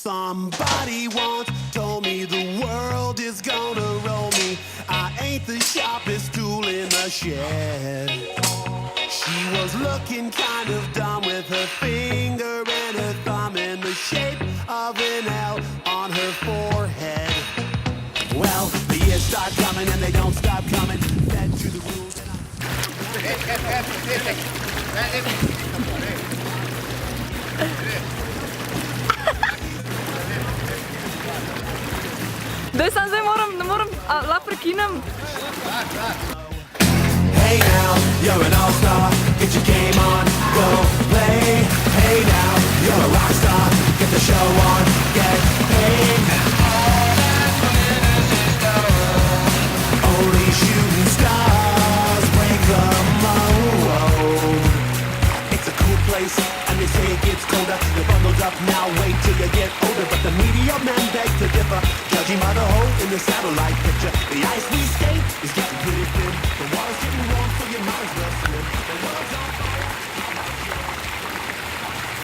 Somebody once told me the world is gonna roll me. I ain't the sharpest tool in the shed. She was looking kind of dumb with her finger and her thumb in the shape of an L on her forehead. Well, the years start coming and they don't stop coming. Fed to the rules and Daj sam zdaj moram lahko prekinem. Hey now, you're an all-star, get your game on, go play. Hey now, you're a rock star, get the show on, get paid. Only shooting stars break the mold. It's a cool place, and they say it gets colder. You're bundled up now, wait till you get older. But the media men beg to differ, judging by the hole in the satellite picture. The ice we skate is getting pretty thin. The water's getting warm, so you might